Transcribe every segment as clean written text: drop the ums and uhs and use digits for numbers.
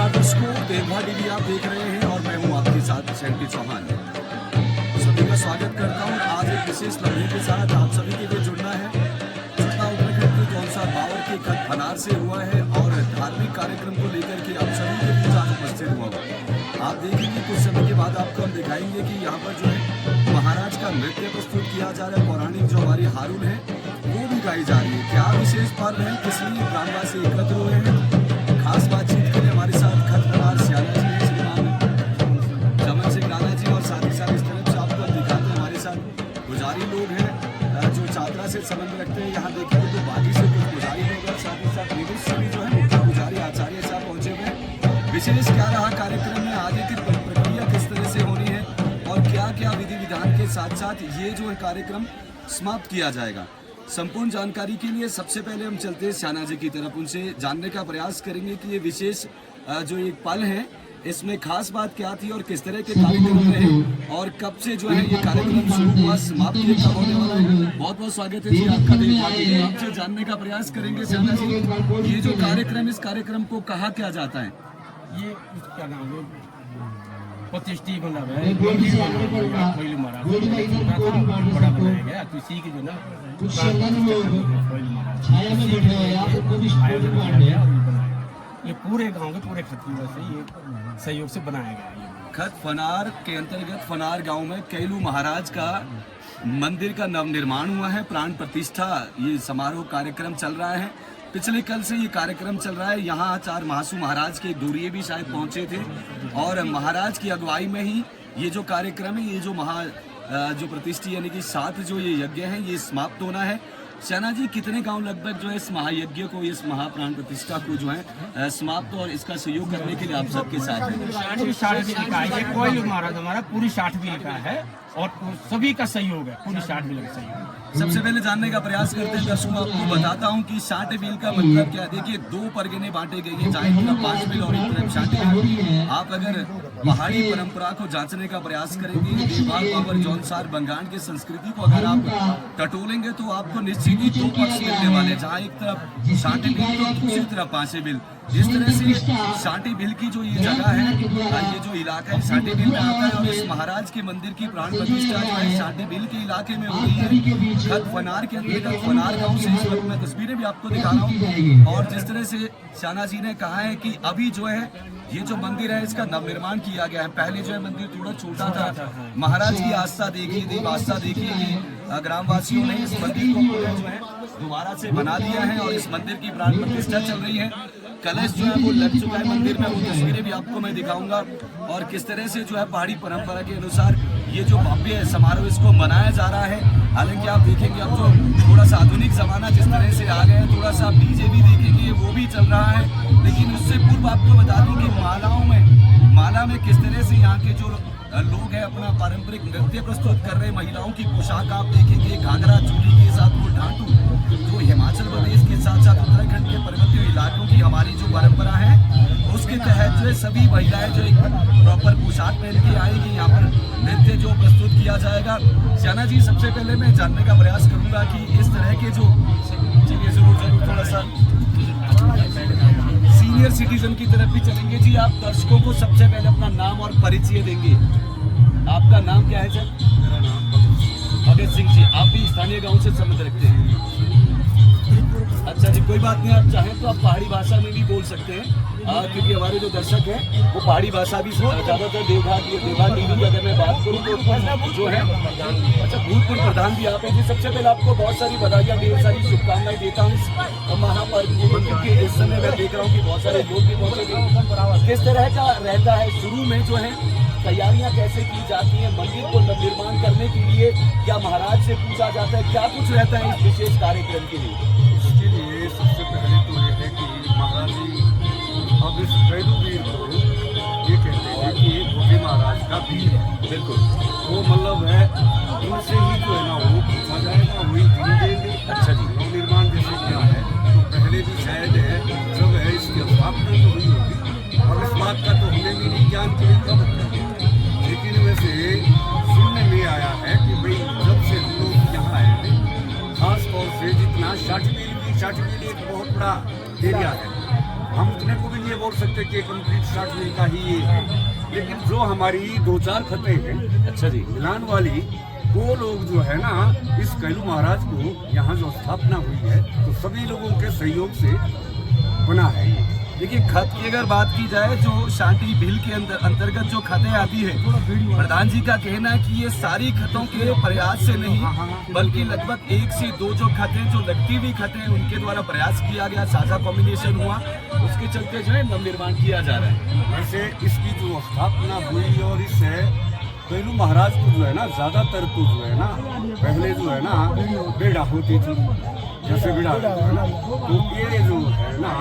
नमस्कार दोस्तों, देवभा टीवी आप देख रहे हैं और मैं हूं आपके साथ शैंटी चौहान। सभी का स्वागत करता हूं। आज एक विशेष लम्हे के साथ आप सभी के लिए जुड़ना है। सतना उत्तराखंड के जौनसा बावर के खत फनार से हुआ है और धार्मिक कार्यक्रम को लेकर के आप सभी के बीच आज उपस्थित हुआ। आप देखेंगे कुछ समय के बाद आपको हम दिखाएंगे कि यहाँ पर जो है महाराज का नृत्य प्रस्तुत किया जा रहा है। पौराणिक जो हमारी हारून है वो भी गाई जा रही है। क्या विशेष पर्व है, किस लिए ग्रामवासी एकत्र हुए हैं, खास बातचीत के लिए हमारे साथ खत फनार सियाना जी हैं, श्रीमान चमन सिंह राणा जी, और साथ ही साथ इस तरफ से आपको दिखाते हैं हमारे साथ पुजारी लोग हैं जो चादरा से संबंध रखते हैं। यहाँ देखेंगे तो बागी से कुछ पुजारी लोग और साथ ही साथ विविध से भी जो है मुख्य पुजारी आचार्य साहब पहुंचे हुए हैं। विशेष क्या रहा कार्यक्रम में, आगे की प्रक्रिया किस तरह से होनी है और क्या क्या विधि विधान के साथ साथ ये जो है कार्यक्रम समाप्त किया जाएगा, संपूर्ण जानकारी के लिए सबसे पहले हम चलते हैं सियाना जी की तरफ। उनसे जानने का प्रयास करेंगे कि ये विशेष जो एक पल है इसमें खास बात क्या थी और किस तरह के कार्यक्रम रहे और कब से जो है ये कार्यक्रम शुरू हुआ, समाप्त कब होने वाला है। बहुत बहुत स्वागत है जी आपका। देखिए आपसे जानने का प्रयास करेंगे सियाना जी, ये जो कार्यक्रम, इस कार्यक्रम को कहा क्या जाता है? ये क्या नाम है, प्रतिष्ठी मतलब है। कोयलू महाराज बड़ा बनाया गया, तो इसी की जो ना ये पूरे गांव के पूरे खत्रियों से ये सहयोग से बनाया गया है। खत फनार के अंतर्गत फनार गांव में कैलू महाराज का मंदिर का नवनिर्माण हुआ है, प्राण प्रतिष्ठा ये समारोह कार्यक्रम चल रहा है। पिछले कल से ये कार्यक्रम चल रहा है। यहाँ आचार्य महासू महाराज के दूरिये भी शायद पहुंचे थे और महाराज की अगुवाई में ही ये जो कार्यक्रम है, ये जो प्रतिष्ठा यानी कि 7 जो ये यज्ञ है ये समाप्त होना है। सियाना जी, कितने गांव लगभग जो है इस महायज्ञ को, इस महाप्राण प्रतिष्ठा को जो है समाप्त और इसका सहयोग करने के लिए आप सबके साथ है? कोयलू महाराज हमारा पूरी 60 भी लिखा है और सभी का सहयोग है, पूरी 60 भी का सहयोग है। सबसे पहले जानने का प्रयास करते हैं दर्शकों, आपको बताता हूं कि 60 बिल का मतलब क्या है। देखिए 2 परगने बांटे गए हैं, चाहे 5 बिल और एक तरफ 60 बिल। आप अगर पहाड़ी परंपरा को जांचने का प्रयास करेंगे, देवभाग बाबर जौनसार बंगाल की संस्कृति को अगर आप टटोलेंगे तो आपको निश्चित ही 2 पक्ष मिलने वाले, जहाँ एक तरफ 60 बिल तो दूसरी तरफ 5 बिल। इस तरह से 60 बिल की जो ये जगह है, ये जो इलाका है 60 बिल में आता है और इस महाराज के मंदिर की प्राण प्रतिष्ठा जो है 60 बिल के इलाके में हो रही है। खत फनार के अंतर्गत फनार गांव से इस वक्त मैं तस्वीरें भी आपको दिखा रहा हूँ। और जिस तरह से सियाना जी ने कहा है कि अभी जो है ये जो मंदिर है इसका नवनिर्माण किया गया है। पहले जो है मंदिर थोड़ा छोटा था। महाराज की आस्था देखिए, देव आस्था देखिए कि ग्रामवासियों ने इस मंदिर को जो है दोबारा से बना दिया है और इस मंदिर की प्राण प्रतिष्ठा चल रही है। कलश जो है वो लग चुका है मंदिर में, वो तस्वीरें भी आपको मैं दिखाऊंगा। और किस तरह से जो है पहाड़ी परंपरा के अनुसार ये जो भव्य समारोह इसको मनाया जा रहा है। हालांकि आप देखेंगे अब जो थोड़ा सा आधुनिक जमाना जिस तरह से आ गया है, थोड़ा सा डीजे भी देखेंगे वो भी चल रहा है। लेकिन उससे पूर्व आपको बता दूं कि माला में किस तरह से यहाँ के जो लोग हैं अपना पारंपरिक नृत्य प्रस्तुत कर रहे हैं। महिलाओं की पोशाक आप देखेंगे, घाघरा चोली के साथ वो ढांटू, जो हिमाचल प्रदेश के साथ साथ उत्तराखंड के पर्वतीय इलाकों की हमारी जो परंपरा है उसके तहत जो है सभी महिलाएं जो एक प्रॉपर पोशाक पहन के आएगी, यहाँ पर नृत्य जो प्रस्तुत किया जाएगा। सियाना जी, सबसे पहले मैं जानने का प्रयास करूंगा कि इस तरह के जो चलिए जरूर थोड़ा सा सीनियर सिटीजन की तरफ भी चलेंगे जी। आप दर्शकों को सबसे पहले अपना नाम और परिचय देंगे। आपका नाम क्या है सर? मेरा नाम भगत सिंह जी। आप भी स्थानीय गांव से संबंध रखते हैं? अच्छा जी, कोई बात नहीं, आप चाहें तो आप पहाड़ी भाषा में भी बोल सकते हैं क्योंकि हमारे जो दर्शक हैं वो पहाड़ी भाषा भी ज़्यादातर देवभा टीवी की अगर मैं बात करूँ तो जो है अच्छा भूतपूर्व प्रधान भी आप हैं जी। सबसे पहले आपको बहुत सारी बधाइयाँ, ढेर सारी शुभकामनाएं देता हूँ। महापर्व के इस समय मैं देख रहा हूँ कि बहुत सारे लोग भी पहुँचे थे। किस तरह का रहता है शुरू में जो है तैयारियां कैसे की जाती हैं मंदिर को नवनिर्माण करने के लिए? क्या महाराज से पूछा जाता है, क्या कुछ रहता है इस विशेष कार्यक्रम के लिए? इसके लिए सबसे पहले तो ये है कि महाराज जी अब इस कैलू वीर को ये कहते हैं कि ये भोगे महाराज का वीर है। बिल्कुल, वो मतलब है इनसे ही जो है ना वो पूछा जाएगा, वही दिन देंगे। अच्छा जी, नवनिर्माण जैसे क्या है तो पहले भी शायद है जब है इसकी स्थापना तो हुई होगी और इस बात का तो हमें भी नहीं ज्ञान कभी कब, लेकिन वैसे सुनने में आया है कि भाई जब से हम लोग यहाँ आए थे, खास तौर से जितना 60 मील एक बहुत बड़ा एरिया है हम उतने को भी नहीं बोल सकते कि कंप्लीट 60 मील का ही ये है, लेकिन जो हमारी 2-4 खतें हैं अच्छा जी। मिलान वाली, वो लोग जो है ना, इस कैलू महाराज को यहाँ जो स्थापना हुई है तो सभी लोगों के सहयोग से बना है ये। देखिए, खत की अगर बात की जाए, जो शांति भील के अंतर्गत जो खतें आती है, प्रधान जी का कहना है कि ये सारी खतों के प्रयास से नहीं, बल्कि लगभग 1 से 2 जो खतें, जो लगती हुई खतें, उनके द्वारा प्रयास किया गया, साझा कॉम्बिनेशन हुआ, उसके चलते जो है नवनिर्माण किया जा रहा है। वैसे इसकी जो स्थापना हुई और इससे कैलू महाराज को जो है ना, ज्यादातर तो जो है ना, पहले जो है ना बेड़ा होती थी, जैसे बिड़ा है ना, तो ये जो है ना,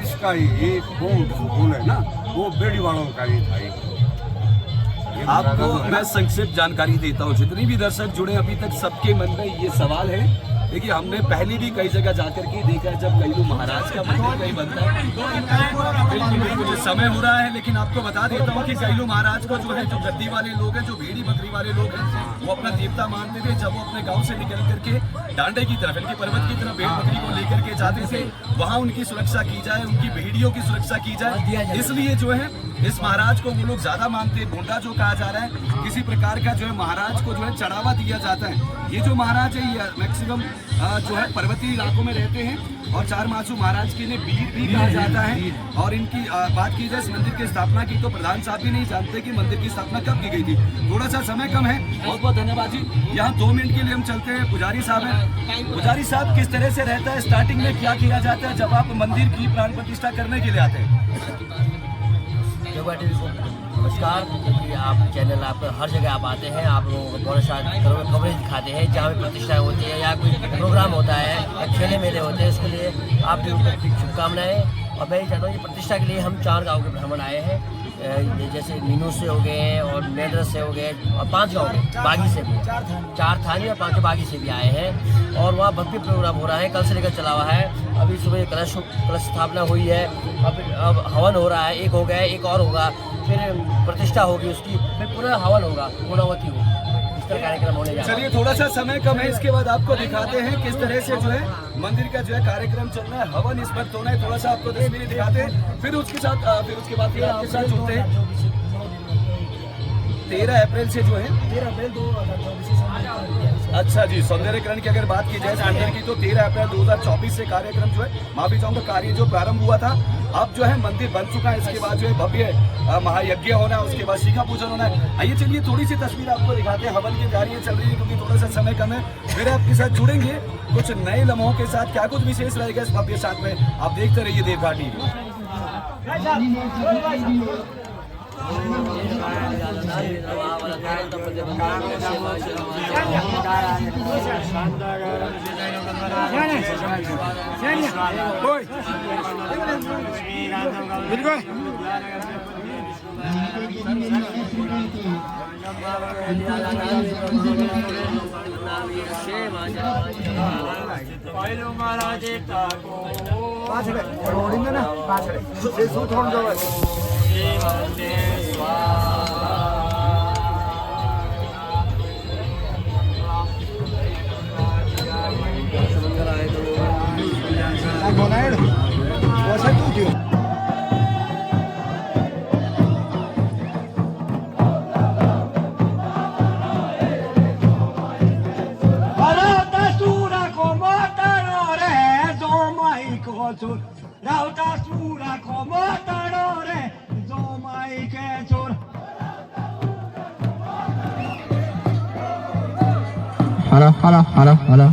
इसका एक बोर्ड जो बोल है ना, वो बेड़ी वालों का ही था। ये आपको मैं संक्षिप्त जानकारी देता हूँ, जितने भी दर्शक जुड़े अभी तक सबके मन में ये सवाल है। देखिए, हमने पहले भी कई जगह जाकर के देखा है, जब कैलू महाराज का मंदिर कहीं बनता है, बिल्कुल बिल्कुल समय हो रहा है, लेकिन आपको बता देता हूँ कि कैलू महाराज को जो है, जो गद्दी वाले लोग हैं, जो भेड़ी बकरी वाले लोग हैं, वो अपना देवता मानते थे। जब वो अपने गांव से निकल करके डांडे की तरफ, इनके पर्वत की तरफ भेड़ बकरी को लेकर के जाते थे, वहाँ उनकी सुरक्षा की जाए, उनकी भेड़ियों की सुरक्षा की जाए, इसलिए जो है इस महाराज को वो लोग ज्यादा मानते हैं। भोंडा जो कहा जा रहा है, किसी प्रकार का जो है महाराज को जो है चढ़ावा दिया जाता है। ये जो महाराज है, ये मैक्सिमम जो है पर्वतीय इलाकों में रहते हैं, और 4 मासू महाराज के लिए वीर भी कहा जाता है। और इनकी बात की जाए इस मंदिर की स्थापना की, तो प्रधान साहब भी नहीं जानते कि मंदिर की स्थापना कब की गई थी। थोड़ा सा समय कम है, बहुत बहुत धन्यवाद जी। यहाँ 2 मिनट के लिए हम चलते हैं। पुजारी साहब हैं, पुजारी साहब किस तरह से रहता है, स्टार्टिंग में क्या किया जाता है जब आप मंदिर की प्राण प्रतिष्ठा करने के लिए आते हैं? नमस्कार। क्योंकि आप चैनल, आप हर जगह आप आते हैं, आप लोगों को बहुत सारे कवरेज दिखाते हैं, जहाँ भी प्रतिष्ठा होती है या कोई प्रोग्राम होता है या खेले मेले होते हैं, उसके लिए आपकी शुभकामनाएं। और मैं ये चाहता हूँ कि प्रतिष्ठा के लिए हम 4 गाँव के भ्रमण आए हैं, जैसे मीनू से हो गए और मेड्रस से हो गए, और 5 गाँव के बागी से भी, 4 थानी और 5 बागी से भी आए हैं। और वहाँ भव्य प्रोग्राम हो रहा है, कल से लेकर चला हुआ है। अभी सुबह कलश स्थापना हुई है, अब हवन हो रहा है, एक हो गया, एक और होगा, फिर प्रतिष्ठा होगी उसकी, फिर पूरा हवन होगा, पूर्णावती होगी। इस तरह कार्यक्रम होने जा रहा है। चलिए, थोड़ा सा समय कम है, इसके बाद आपको दिखाते हैं किस तरह से जो है मंदिर का जो है कार्यक्रम चल रहा है, हवन इस वक्त होना है। थोड़ा सा आपको तस्वीरें दिखाते हैं, फिर उसके साथ फिर उसके बाद फिर आपके साथ जुड़ते हैं। 13 अप्रैल से जो है 13 अप्रैल 2024 से अच्छा जी, सौंदर्यकरण की अगर बात की जाए मंदिर की, तो 13 अप्रैल 2024 से कार्यक्रम जो है, माफी चाहूंगा, कार्य जो प्रारंभ हुआ था, अब जो है मंदिर बन चुका है। इसके बाद जो है भव्य महायज्ञ होना है, उसके बाद शिखा पूजन होना है। आइए चलिए थोड़ी सी तस्वीर आपको दिखाते हैं। हवन की तैयारियां चल रही है, क्योंकि थोड़ा सा समय कम है। फिर आपके साथ जुड़ेंगे कुछ नए लम्हों के साथ, क्या कुछ विशेष रहेगा इस भव्य साथ में, आप देखते रहिए देवघाट टीवी।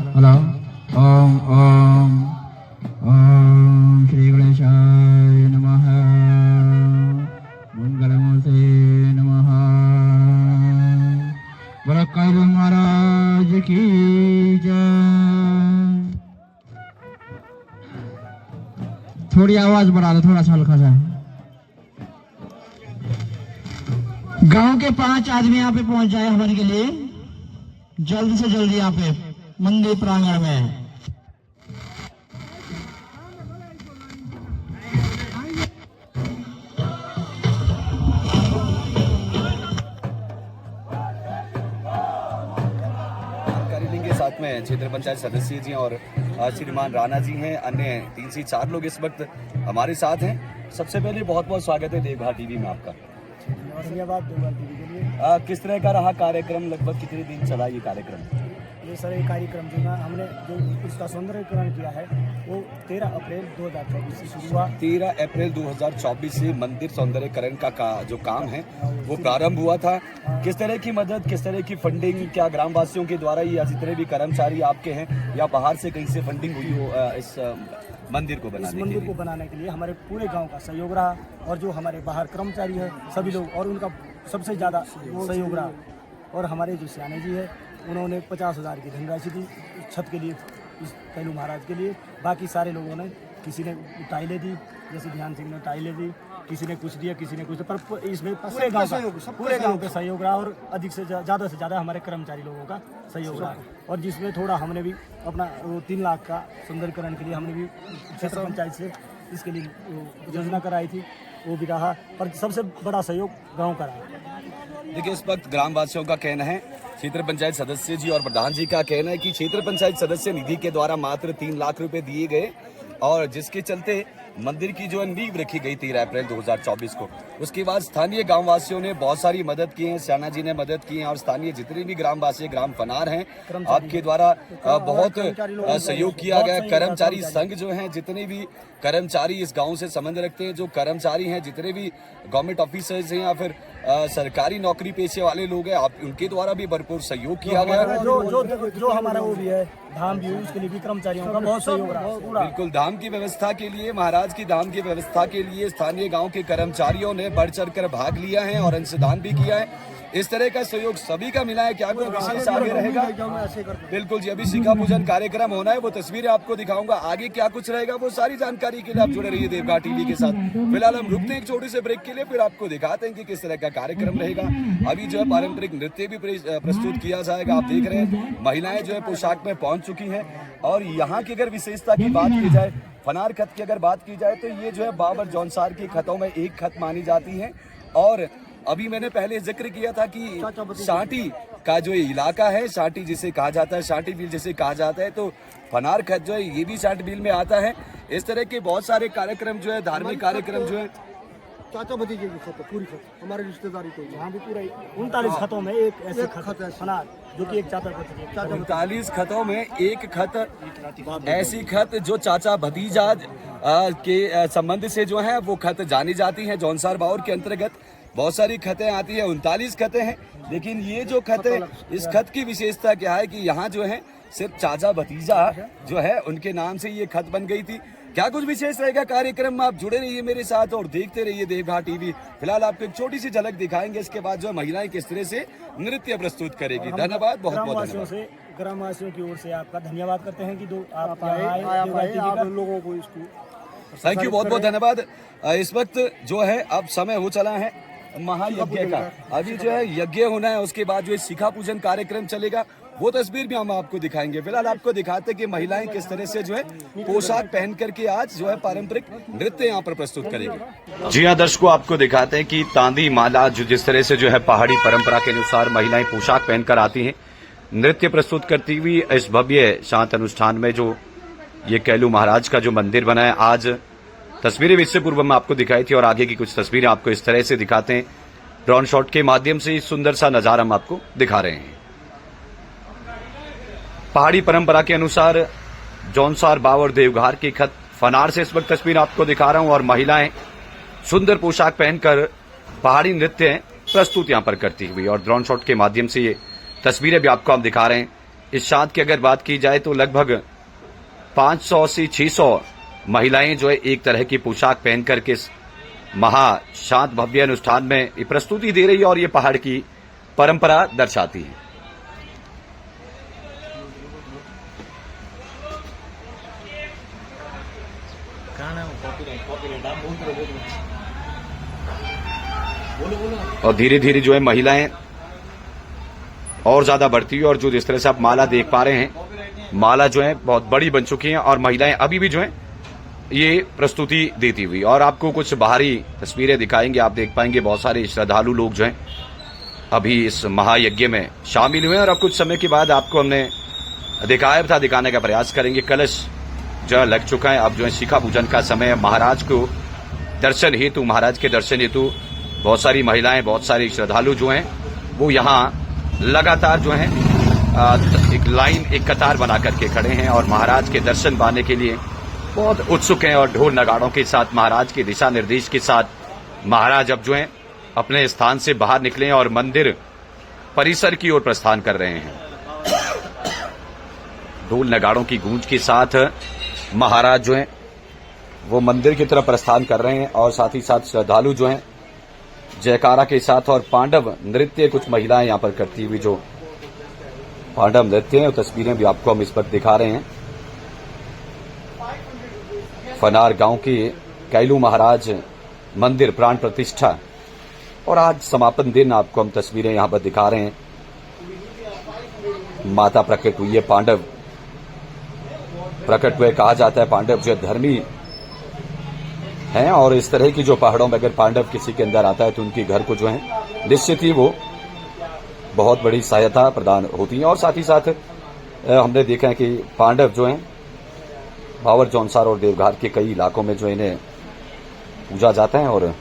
हेलो ओम ओम ओम श्री गणेशाय नमः, मंगलमूर्ते नमः। बोलो कैलू महाराज की जय। थोड़ी आवाज बढ़ा दो, थोड़ा सा हल्का सा। गांव के 5 आदमी यहाँ पे पहुंच जाए हवन के लिए, जल्द से जल्द यहाँ पे मंदिर प्रांगण में। जानकारी लेंगे साथ साथ में क्षेत्र पंचायत सदस्य जी और श्रीमान राणा जी हैं, अन्य 3 से 4 लोग इस वक्त हमारे साथ हैं। सबसे पहले बहुत बहुत स्वागत है देवघाट टीवी में आपका। धन्यवाद देवघाट टीवी के लिए। किस तरह का रहा कार्यक्रम, लगभग कितने दिन चला ये कार्यक्रम? ये सारे कार्यक्रम जो ना हमने जो इसका सौंदर्यीकरण किया है वो 13 अप्रैल 2024 से शुरू हुआ। 13 अप्रैल 2024 से मंदिर सौंदर्यीकरण का जो काम है वो प्रारंभ हुआ था। किस तरह की मदद, किस तरह की फंडिंग, क्या ग्रामवासियों के द्वारा या जितने भी कर्मचारी आपके हैं या बाहर से कहीं से फंडिंग हुई हो इस मंदिर को बनाने के लिए हमारे पूरे गांव का सहयोग रहा, और जो हमारे बाहर कर्मचारी है सभी लोग, और उनका सबसे ज़्यादा सहयोग रहा। और हमारे जो सियाने जी है उन्होंने 50,000 की धनराशि दी छत के लिए, इस कैलू महाराज के लिए। बाकी सारे लोगों ने, किसी ने टाइलें दी, जैसे ध्यान सिंह ने टाइलें दी, किसी ने कुछ दिया, किसी ने कुछ दिया, पर इसमें पूरे गांव का सहयोग रहा, और अधिक से ज़्यादा हमारे कर्मचारी लोगों का सहयोग रहा। और जिसमें थोड़ा हमने भी अपना 3 लाख का सुंदरीकरण के लिए हमने भी क्षेत्र पंचायत से इसके लिए योजना कराई थी, वो भी रहा, पर सबसे बड़ा सहयोग गाँव का रहा। देखिए, इस वक्त ग्रामवासियों का कहना है, क्षेत्र पंचायत सदस्य जी और प्रधान जी का कहना है कि क्षेत्र पंचायत सदस्य निधि के द्वारा मात्र 3 लाख रुपए दिए गए, और जिसके चलते मंदिर की जो नींव रखी गई 13 अप्रैल 2024 को। उसके बाद स्थानीय गांववासियों ने बहुत सारी मदद की है, सियाना जी ने मदद की है, और स्थानीय जितने भी ग्रामवासी, ग्राम फनार हैं, आपके द्वारा बहुत सहयोग किया गया। कर्मचारी संघ जो हैं, जितने भी कर्मचारी इस गांव से संबंध रखते हैं, जो कर्मचारी हैं, जितने भी गवर्नमेंट ऑफिसर्स हैं या फिर सरकारी नौकरी पेशे वाले लोग हैं, आप उनके द्वारा भी भरपूर सहयोग किया गया। जो हमारा वो भी है धाम भी, उसके लिए भी कर्मचारियों का बहुत सहयोग रहा। बिल्कुल, धाम की व्यवस्था के लिए, महाराज की धाम की व्यवस्था के लिए स्थानीय गांव के कर्मचारियों ने बढ़ चढ़ कर भाग लिया है और अंशदान भी किया है। इस तरह का सहयोग सभी का मिला है। क्या कोई विशेष आगे रहेगा? बिल्कुल जी, अभी शिखा पूजन कार्यक्रम होना है, वो तस्वीरें आपको दिखाऊंगा। आगे क्या कुछ रहेगा वो सारी जानकारी के लिए आप जुड़े रहिए देवघाट टीवी के साथ। फिलहाल हम रुकते हैं एक छोटे से ब्रेक के लिए, फिर आपको दिखाते हैं कि किस तरह का कार्यक्रम रहेगा। अभी जो है पारंपरिक नृत्य भी प्रस्तुत किया जाएगा। आप देख रहे हैं महिलाएं जो है पोशाक में पहुंच चुकी हैं, और यहाँ की अगर विशेषता की बात की जाए, फनार खत की अगर बात की जाए, तो ये जो है बाबर जौनसार की खतों में एक खत मानी जाती है। और अभी मैंने पहले जिक्र किया था कि शांटी का जो इलाका है, शांटी जिसे कहा जाता है, शांटी बिल जिसे कहा जाता है, तो फनार खत जो है ये भी शांटी बिल में आता है। इस तरह के बहुत सारे कार्यक्रम जो है, धार्मिक कार्यक्रम जो है, चाचा भतीजे की खत, पूरी खत हमारे रिश्तेदारी को यहाँ भी पूरा 39 खतों में एक ऐसे खत है फनार, जो कि एक चाचा भतीजे। 39 खतों में एक खत, ऐसी खत जो चाचा भतीजा के संबंध से जो है वो खत जानी जाती है। जौनसार बाउर के अंतर्गत बहुत सारी खतें आती है, 39 खतें हैं, लेकिन ये जो खत है, इस खत की विशेषता क्या है कि यहाँ जो है सिर्फ चाचा भतीजा जो है उनके नाम से ये खत बन गई थी। क्या कुछ विशेष रहेगा कार्यक्रम में, आप जुड़े रहिए मेरे साथ और देखते रहिए देवघाट टीवी। फिलहाल आपको एक छोटी सी झलक दिखाएंगे, इसके बाद जो महिलाएं किस तरह से नृत्य प्रस्तुत करेगी। धन्यवाद, बहुत बहुत धन्यवाद। ग्रामवासियों की ओर से आपका धन्यवाद करते हैं कि आप आए लोगों को इसको। थैंक यू, बहुत बहुत धन्यवाद। इस वक्त जो है अब समय हो चला है महायज्ञ का। अभी जो है यज्ञ होना है, उसके बाद जो है शिखा पूजन कार्यक्रम चलेगा, वो तस्वीर भी हम आपको दिखाएंगे। फिलहाल आपको दिखाते हैं कि महिलाएं किस तरह से जो है पोशाक पहन करके आज जो है पारंपरिक नृत्य यहाँ पर प्रस्तुत करेंगे। जी हाँ दर्शकों, आपको दिखाते हैं कि तांदी माला जो जिस तरह से जो है पहाड़ी परंपरा के अनुसार महिलाएं पोशाक पहनकर आती हैं, नृत्य प्रस्तुत करती हुई इस भव्य शांत अनुष्ठान में जो ये कैलू महाराज का जो मंदिर बना है, आज तस्वीरें इससे पूर्व में आपको दिखाई थी और आगे की कुछ तस्वीरें आपको इस तरह से दिखाते हैं। ड्रोन शॉट के माध्यम से इस सुंदर सा नजारा हम आपको दिखा रहे हैं। पहाड़ी परंपरा के अनुसार जौनसार बावर देवघाट की खत फनार से इस वक्त तस्वीर आपको दिखा रहा हूं, और महिलाएं सुंदर पोशाक पहनकर पहाड़ी नृत्य प्रस्तुत यहां पर करती हुई, और ड्रोन शॉट के माध्यम से ये तस्वीरें भी आपको हम दिखा रहे हैं। इस शांत की अगर बात की जाए तो लगभग 500 से 600 महिलाएं जो है एक तरह की पोशाक पहनकर के इस महा शांत भव्य अनुष्ठान में ये प्रस्तुति दे रही है, और ये पहाड़ की परंपरा दर्शाती है। और धीरे धीरे जो है महिलाएं और ज्यादा बढ़ती हुई, और जो जिस तरह से आप माला देख पा रहे हैं, माला जो है बहुत बड़ी बन चुकी है, और महिलाएं अभी भी जो है ये प्रस्तुति देती हुई। और आपको कुछ बाहरी तस्वीरें दिखाएंगे, आप देख पाएंगे बहुत सारे श्रद्धालु लोग जो हैं अभी इस महायज्ञ में शामिल हुए हैं। और अब कुछ समय के बाद आपको हमने दिखाया था, दिखाने का प्रयास करेंगे। कलश जो लग चुका है, अब जो है शिखा पूजन का समय है। महाराज को दर्शन हेतु, महाराज के दर्शन हेतु बहुत सारी महिलाएं, बहुत सारे श्रद्धालु जो हैं वो यहाँ लगातार जो है एक लाइन, एक कतार बना करके खड़े हैं और महाराज के दर्शन पाने के लिए बहुत उत्सुक हैं। और ढोल नगाड़ों के साथ, महाराज के दिशा निर्देश के साथ महाराज अब जो है अपने स्थान से बाहर निकले और मंदिर परिसर की ओर प्रस्थान कर रहे हैं। ढोल नगाड़ों की गूंज के साथ महाराज जो है वो मंदिर की तरफ प्रस्थान कर रहे हैं और साथ ही साथ श्रद्धालु जो हैं जयकारा के साथ और पांडव नृत्य कुछ महिलाएं यहां पर करती हुई जो पांडव नृत्य है, तस्वीरें भी आपको हम इस पर दिखा रहे हैं। फनार गांव के कैलू महाराज मंदिर प्राण प्रतिष्ठा और आज समापन दिन आपको हम तस्वीरें यहां पर दिखा रहे हैं। माता प्रकट हुई है, पांडव प्रकट हुए। कहा जाता है पांडव जो धर्मी हैं और इस तरह की जो पहाड़ों में अगर पांडव किसी के अंदर आता है तो उनके घर को जो है निश्चित ही वो बहुत बड़ी सहायता प्रदान होती है। और साथ ही साथ हमने देखा है कि पांडव जो हैं भावर जौनसार और देवघाट के कई इलाकों में जो इन्हें पूजा जाता है और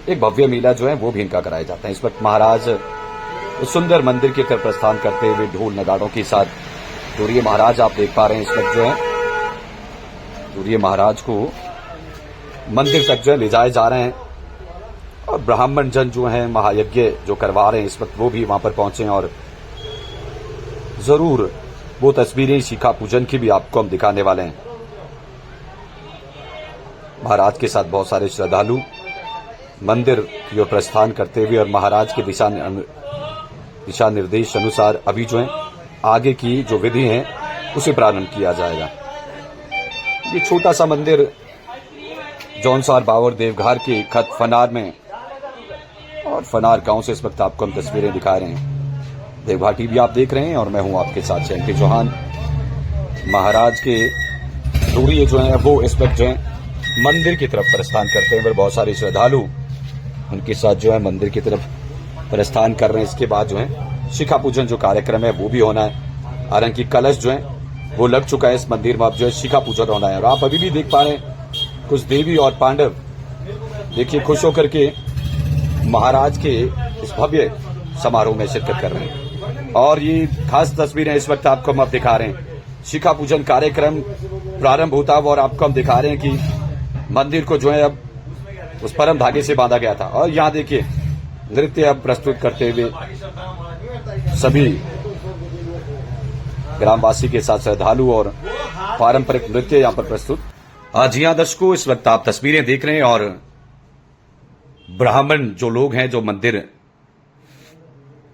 एक भव्य मेला जो है वो भी इनका कराया जाता है। इस वक्त महाराज उस सुंदर मंदिर की तरफ प्रस्थान करते हुए ढोल नगाड़ों के साथ दूरिये महाराज आप देख पा रहे हैं। इस वक्त जो है दूरिये महाराज को मंदिर तक जो है ले जाए जा रहे हैं और ब्राह्मण जन जो हैं महायज्ञ जो करवा रहे हैं इस वक्त वो भी वहां पर पहुंचे हैं और जरूर वो तस्वीरें शिखा पूजन की भी आपको हम दिखाने वाले हैं। महाराज के साथ बहुत सारे श्रद्धालु मंदिर की ओर प्रस्थान करते हुए और महाराज के दिशा निर्देश अनुसार अभी जो है आगे की जो विधि है उसे प्रारंभ किया जाएगा। ये छोटा सा मंदिर जौनसार बावर देवघाट के खत फनार में और फनार गांव से इस वक्त आपको हम तस्वीरें दिखा रहे हैं। देवघाट टीवी आप देख रहे हैं और मैं हूं आपके साथ शैंटी चौहान। महाराज के दूरिये जो है वो इस वक्त जो है मंदिर की तरफ प्रस्थान करते हैं। बहुत सारे श्रद्धालु उनके साथ जो है मंदिर की तरफ प्रस्थान कर रहे हैं। इसके बाद जो है शिखा पूजन जो कार्यक्रम है वो भी होना है। हालांकि कलश जो है वो लग चुका है इस मंदिर में, अब जो है शिखा पूजन होना है। और आप अभी भी देख पा रहे हैं कुछ देवी और पांडव देखिए खुश होकर के महाराज के इस भव्य समारोह में शिरकत कर रहे हैं। और ये खास तस्वीरें इस वक्त आपको हम अब दिखा रहे हैं। शिखा पूजन कार्यक्रम प्रारंभ होता हुआ और आपको हम दिखा रहे हैं कि मंदिर को जो है अब उस परम धागे से बांधा गया था। और यहाँ देखिए नृत्य अब प्रस्तुत करते हुए सभी ग्रामवासी के साथ श्रद्धालु और पारंपरिक नृत्य यहाँ पर प्रस्तुत। जी हाँ दर्शकों, इस वक्त आप तस्वीरें देख रहे हैं और ब्राह्मण जो लोग हैं जो मंदिर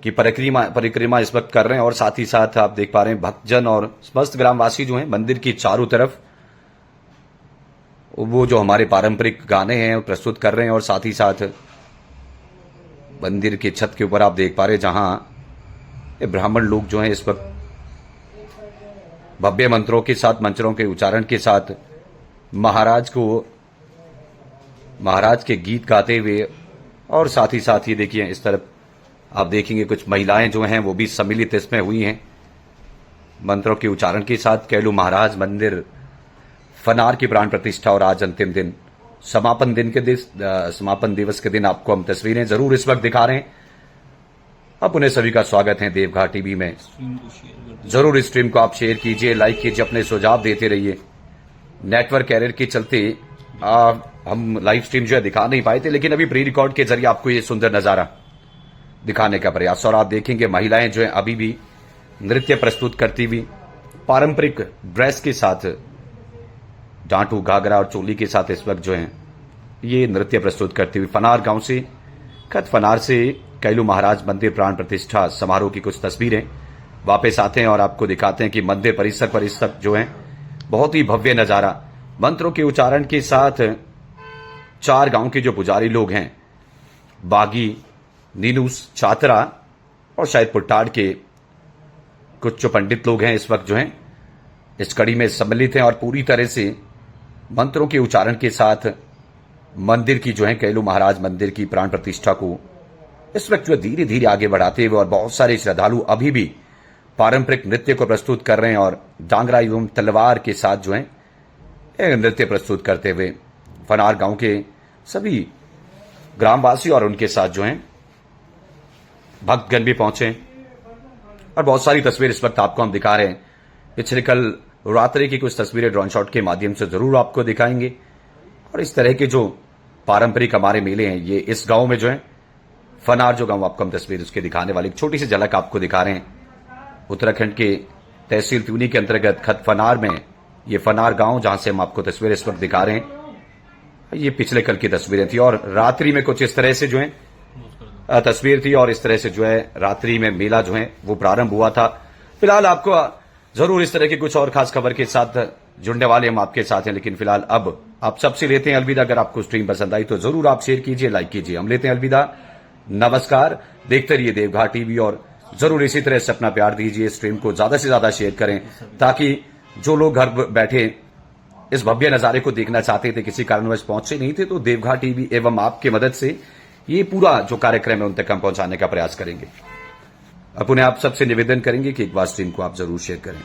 की परिक्रमा इस वक्त कर रहे हैं और साथ ही साथ आप देख पा रहे हैं भक्तजन और समस्त ग्रामवासी जो हैं मंदिर की चारों तरफ वो जो हमारे पारंपरिक गाने हैं प्रस्तुत कर रहे हैं। और साथ ही साथ मंदिर की छत के ऊपर आप देख पा रहे हैं जहां ब्राह्मण लोग जो हैं इस वक्त भव्य मंत्रों के साथ, मंत्रों के उच्चारण के साथ महाराज के गीत गाते हुए और साथ ही साथ ये देखिए इस तरफ आप देखेंगे कुछ महिलाएं जो हैं वो भी सम्मिलित इसमें हुई हैं मंत्रों के उच्चारण के साथ। कैलू महाराज मंदिर फनार की प्राण प्रतिष्ठा और आज अंतिम दिन समापन दिवस के दिन आपको हम तस्वीरें जरूर इस वक्त दिखा रहे हैं। अब उन्हें सभी का स्वागत है देवघाट टीवी में। जरूर इस स्ट्रीम को आप शेयर कीजिए, लाइक कीजिए, अपने सुझाव देते रहिए। नेटवर्क एरर के चलते हम लाइव स्ट्रीम जो है दिखा नहीं पाए थे, लेकिन अभी प्री रिकॉर्ड के जरिए आपको ये सुंदर नजारा दिखाने का प्रयास। और आप देखेंगे महिलाएं जो है अभी भी नृत्य प्रस्तुत करती हुई पारंपरिक ड्रेस के साथ, डांटू, घाघरा और चोली के साथ इस वक्त जो है ये नृत्य प्रस्तुत करती हुई फनार गांव से, खत फनार से कैलू महाराज मंदिर प्राण प्रतिष्ठा समारोह की कुछ तस्वीरें वापस आते हैं और आपको दिखाते हैं कि मंदिर परिसर पर इस वक्त जो है बहुत ही भव्य नजारा मंत्रों के उच्चारण के साथ चार गांव के जो पुजारी लोग हैं, बागी, नीनूस, चातरा और शायद पुट्टाड़ के कुछ जो पंडित लोग हैं इस वक्त जो हैं इस कड़ी में सम्मिलित हैं और पूरी तरह से मंत्रों के उच्चारण के साथ मंदिर की जो है कैलू महाराज मंदिर की प्राण प्रतिष्ठा को इस वक्त जो धीरे धीरे आगे बढ़ाते हुए और बहुत सारे श्रद्धालु अभी भी पारंपरिक नृत्य को प्रस्तुत कर रहे हैं और डांगरा एवं तलवार के साथ जो है ये नृत्य प्रस्तुत करते हुए फनार गांव के सभी ग्रामवासी और उनके साथ जो हैं भक्तगण भी पहुंचे और बहुत सारी तस्वीर इस वक्त आपको हम दिखा रहे हैं। पिछले कल रात्रि की कुछ तस्वीरें ड्रोन शॉट के माध्यम से जरूर आपको दिखाएंगे और इस तरह के जो पारंपरिक हमारे मेले हैं ये इस गांव में जो है फनार जो गांव आपको हम तस्वीर उसके दिखाने वाली छोटी सी झलक आपको दिखा रहे हैं। उत्तराखंड के तहसील त्यूनी के अंतर्गत खत फनार में ये फनार गांव जहां से हम आपको तस्वीर इस वक्त दिखा रहे हैं ये पिछले कल की तस्वीरें थी और रात्रि में कुछ इस तरह से जो है तस्वीर थी और इस तरह से जो है रात्रि में मेला जो है वो प्रारंभ हुआ था। फिलहाल आपको जरूर इस तरह की कुछ और खास खबर के साथ जुड़ने वाले हम आपके साथ हैं, लेकिन फिलहाल अब आप सबसे लेते हैं अलविदा। अगर आपको स्ट्रीम पसंद आई तो जरूर आप शेयर कीजिए, लाइक कीजिए। हम लेते हैं अलविदा, नमस्कार। देखते रहिए देवघाट टीवी और जरूर इसी तरह से अपना प्यार दीजिए। स्ट्रीम को ज्यादा से ज्यादा शेयर करें ताकि जो लोग घर बैठे इस भव्य नजारे को देखना चाहते थे, किसी कारणवश पहुंचे नहीं थे, तो देवघाट टीवी एवं आपकी मदद से ये पूरा जो कार्यक्रम है उन तक हम पहुंचाने का प्रयास करेंगे। अपने आप सबसे निवेदन करेंगे कि एक बार स्ट्रीम को आप जरूर शेयर करें।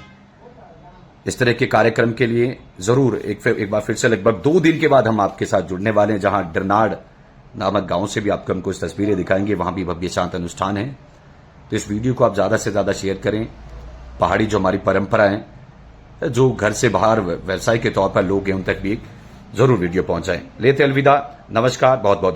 इस तरह के कार्यक्रम के लिए जरूर एक बार फिर से लगभग 2 दिन के बाद हम आपके साथ जुड़ने वाले हैं, जहां डरनाड़ नामक गांव से भी आपको हम कुछ तस्वीरें दिखाएंगे। वहां भी भव्य शांत अनुष्ठान है, तो इस वीडियो को आप ज्यादा से ज्यादा शेयर करें। पहाड़ी जो हमारी परंपरा है, जो घर से बाहर व्यवसाय के तौर पर लोग हैं, उन तक भी जरूर वीडियो पहुंचाएं। लेते अलविदा, नमस्कार, बहुत बहुत धन्यवाद।